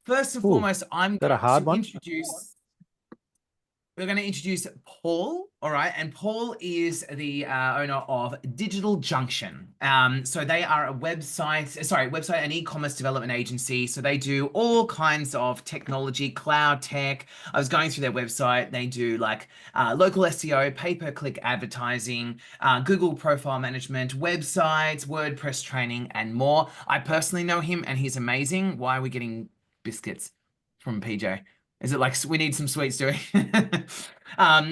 First and Ooh, is foremost, I'm that a going hard to one? introduce we're going to introduce Paul, all right? And Paul is the owner of Digital Junction. So they are a website and e-commerce development agency. So they do all kinds of technology, cloud tech. I was going through their website. They do like local SEO, pay-per-click advertising, Google profile management, websites, WordPress training, and more. I personally know him, and he's amazing. Why are we getting biscuits from PJ? Is it like we need some sweets doing?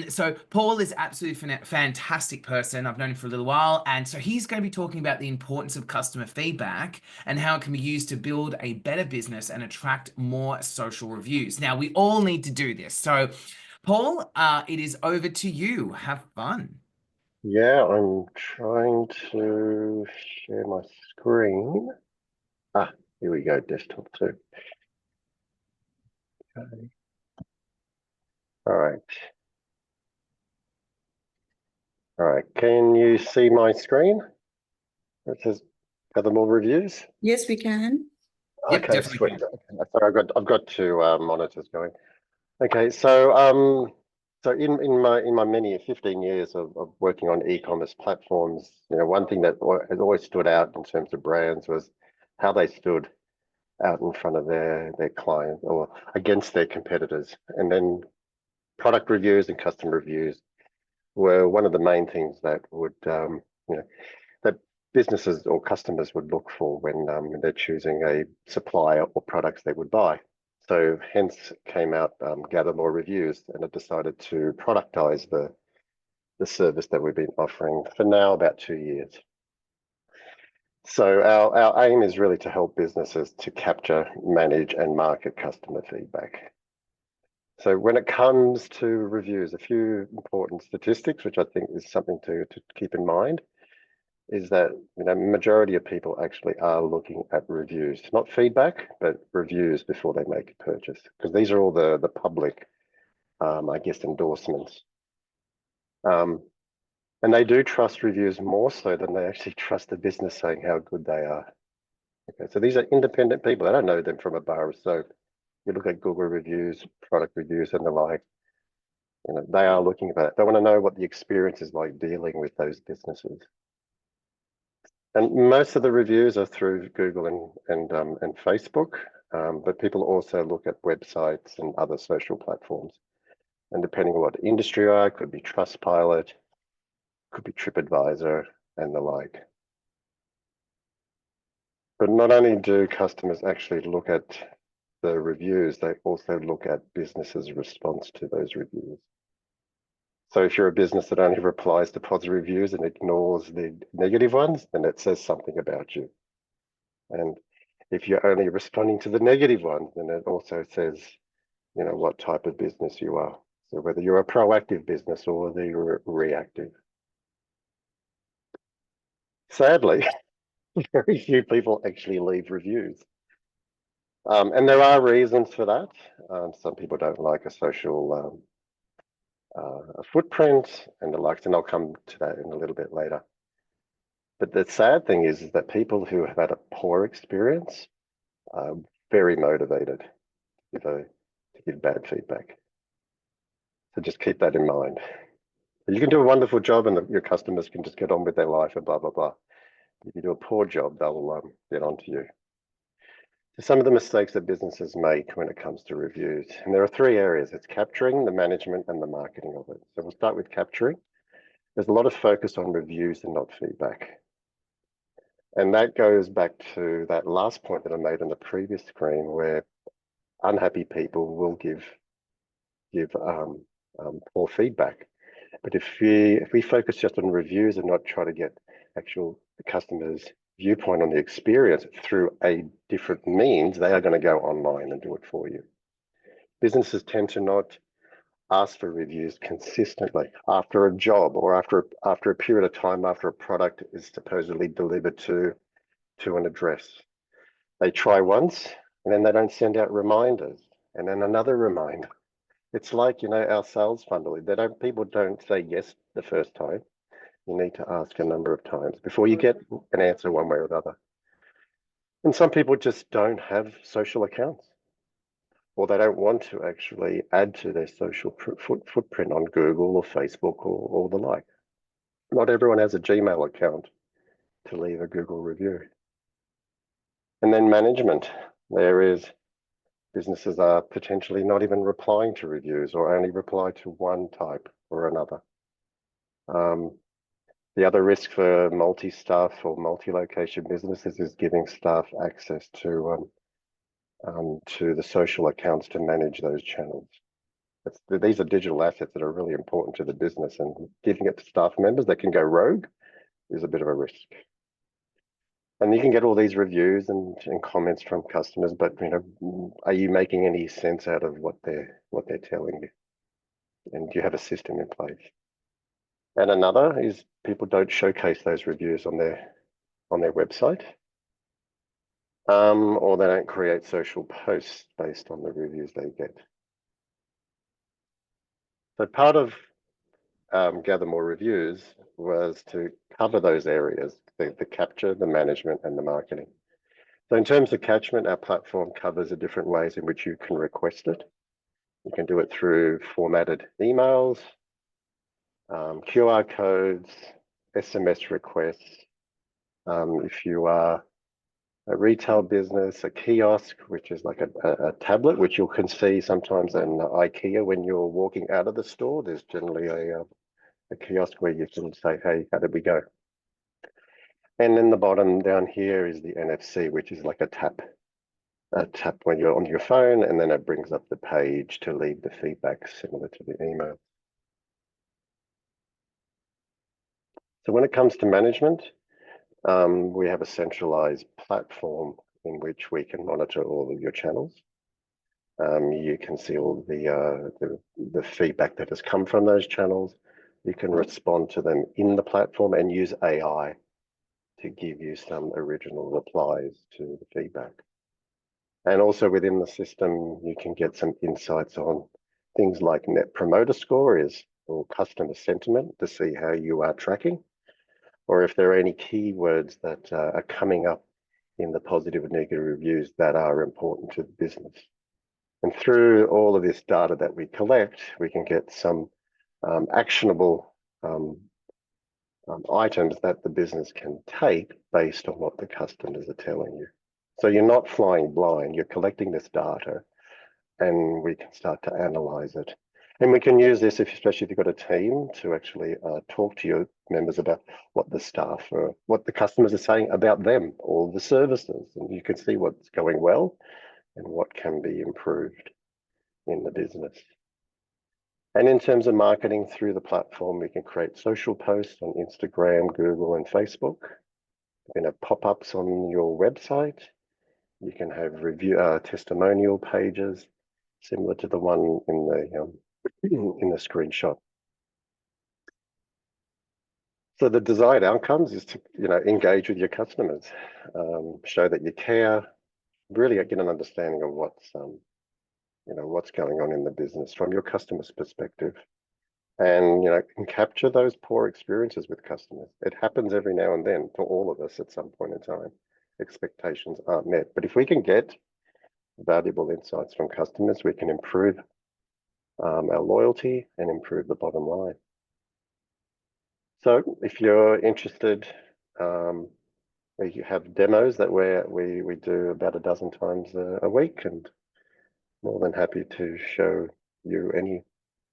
So Paul is absolutely fantastic person. I've known him for a little while, and so he's going to be talking about the importance of customer feedback and how it can be used to build a better business and attract more social reviews. Now, we all need to do this. So, Paul, it is over to you. Have fun. Yeah, I'm trying to share my screen. Ah, here we go, desktop too. Okay. All right. All right. Can you see my screen? It says gather more reviews. Yes, we can. Yep, Okay, definitely sweet. can. Okay. Sorry, I've got two monitors going. Okay, so in my many 15 years of working on e-commerce platforms, one thing that has always stood out in terms of brands was how they stood out in front of their client or against their competitors. And then product reviews and customer reviews were one of the main things that would that businesses or customers would look for when they're choosing a supplier or products they would buy. So hence came out Gather More Reviews, and it decided to productize the service that we've been offering for now about 2 years. So our aim is really to help businesses to capture, manage, and market customer feedback. So when it comes to reviews, a few important statistics, which I think is something to keep in mind, is that majority of people actually are looking at reviews, not feedback, but reviews before they make a purchase, because these are all the public, I guess, endorsements. And they do trust reviews more so than they actually trust the business saying how good they are. Okay, so these are independent people. They don't know them from a bar of soap. You look at Google reviews, product reviews, and the like. They are looking at that. They want to know what the experience is like dealing with those businesses. And most of the reviews are through Google and Facebook, but people also look at websites and other social platforms. And depending on what industry you are, it could be Trustpilot, could be TripAdvisor, and the like. But not only do customers actually look at the reviews, they also look at businesses' response to those reviews. So if you're a business that only replies to positive reviews and ignores the negative ones, then it says something about you. And if you're only responding to the negative ones, then it also says, what type of business you are. So whether you're a proactive business or the reactive. Sadly, very few people actually leave reviews. And there are reasons for that. Some people don't like a social a footprint and the likes, and I'll come to that in a little bit later. But the sad thing is that people who have had a poor experience are very motivated to give bad feedback. So just keep that in mind. You can do a wonderful job and your customers can just get on with their life and blah, blah, blah. If you do a poor job, they'll get onto you. So some of the mistakes that businesses make when it comes to reviews, and there are three areas. It's capturing, the management, and the marketing of it. So we'll start with capturing. There's a lot of focus on reviews and not feedback. And that goes back to that last point that I made on the previous screen where unhappy people will give poor feedback. But if we focus just on reviews and not try to get actual customers' viewpoint on the experience through a different means, they are going to go online and do it for you. Businesses tend to not ask for reviews consistently after a job or after a period of time after a product is supposedly delivered to an address. They try once and then they don't send out reminders and then another reminder. It's like, our sales funnel. People don't say yes the first time. You need to ask a number of times before you get an answer one way or the other. And some people just don't have social accounts. or they don't want to actually add to their social footprint on Google or Facebook or the like. Not everyone has a Gmail account to leave a Google review. And then management. There is businesses are potentially not even replying to reviews or only reply to one type or another. The other risk for multi-staff or multi-location businesses is giving staff access to the social accounts to manage those channels. These are digital assets that are really important to the business, and giving it to staff members that can go rogue is a bit of a risk. And you can get all these reviews and comments from customers, but are you making any sense out of what they're telling you? And do you have a system in place? And another is people don't showcase those reviews on their website, or they don't create social posts based on the reviews they get. So part of Gather More Reviews was to cover those areas, the capture, the management, and the marketing. So in terms of catchment, our platform covers the different ways in which you can request it. You can do it through formatted emails, QR codes, SMS requests. If you are a retail business, a kiosk, which is like a tablet, which you can see sometimes in IKEA when you're walking out of the store, there's generally a kiosk where you can say, hey, how did we go? And then the bottom down here is the NFC, which is like a tap when you're on your phone, and then it brings up the page to leave the feedback similar to the email. So when it comes to management, we have a centralized platform in which we can monitor all of your channels. You can see all the feedback that has come from those channels. You can respond to them in the platform and use AI to give you some original replies to the feedback. And also within the system, you can get some insights on things like Net Promoter Score or customer sentiment to see how you are tracking, or if there are any keywords that are coming up in the positive and negative reviews that are important to the business. And through all of this data that we collect, we can get some actionable items that the business can take based on what the customers are telling you. So you're not flying blind, you're collecting this data, and we can start to analyze it. And we can use this, especially if you've got a team, to actually talk to your members about what the staff or what the customers are saying about them or the services. And you can see what's going well and what can be improved in the business. And in terms of marketing through the platform, we can create social posts on Instagram, Google, and Facebook. You can have pop-ups on your website. You can have testimonial pages, similar to the one in the screenshot. So the desired outcomes is to engage with your customers, show that you care, really get an understanding of what's going on in the business from your customer's perspective, and can capture those poor experiences with customers. It happens every now and then for all of us at some point in time. Expectations aren't met, but if we can get valuable insights from customers, we can improve our loyalty and improve the bottom line. So if you're interested, we have demos that we do about a dozen times a week, and more than happy to show you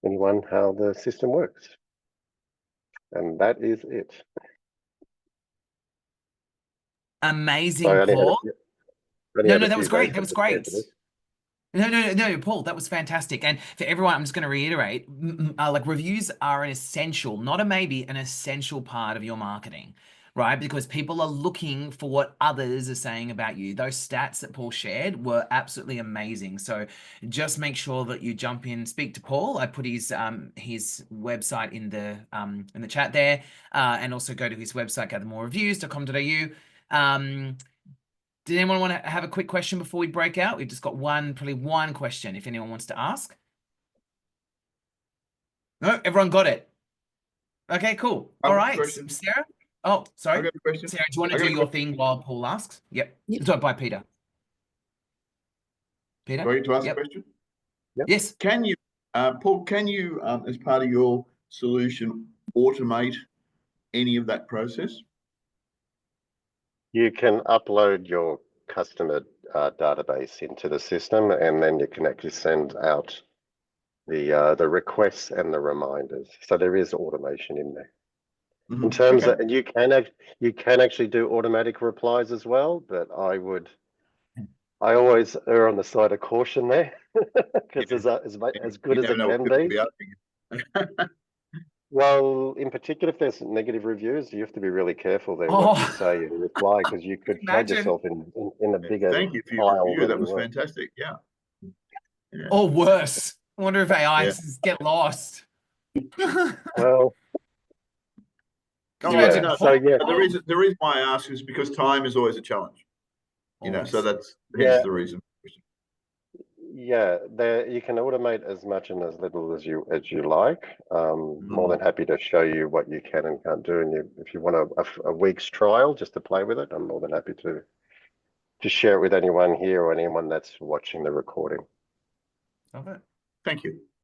anyone how the system works. And that is it. Amazing, Sorry, Paul. No, that was great. days That was great. No, Paul, that was fantastic. And for everyone, I'm just going to reiterate, like reviews are an essential, not a maybe, an essential part of your marketing, right? Because people are looking for what others are saying about you. Those stats that Paul shared were absolutely amazing. So just make sure that you jump in, speak to Paul. I put his website in the chat there, and also go to his website, gathermorereviews.com.au. Did anyone want to have a quick question before we break out? We've just got probably one question if anyone wants to ask. No, everyone got it. Okay, cool. All right, Sarah. Oh, sorry. I got a question. Sarah, do you want to do your thing while Paul asks? Yep. It's by Peter. Peter? Do I need to ask a question? Yes. Can you, Paul, can you, as part of your solution, automate any of that process? You can upload your customer database into the system, and then you can actually send out the requests and the reminders. So there is automation in there. In terms of, and you can actually do automatic replies as well, but I always err on the side of caution there, because as good as it can be. Well, in particular, if there's negative reviews, you have to be really careful there what you say in reply, because you could find yourself in a bigger Thank you for your pile review. than That you was were. fantastic. Yeah. Or worse. I wonder if AI get lost. Well, Imagine no, so yeah, the reason why I ask is because time is always a challenge. You know, so that's hence the reason. Yeah, there you can automate as much and as little as you like. More than happy to show you what you can and can't do. And if you want a week's trial just to play with it, I'm more than happy to share it with anyone here or anyone that's watching the recording. Love it. Thank you.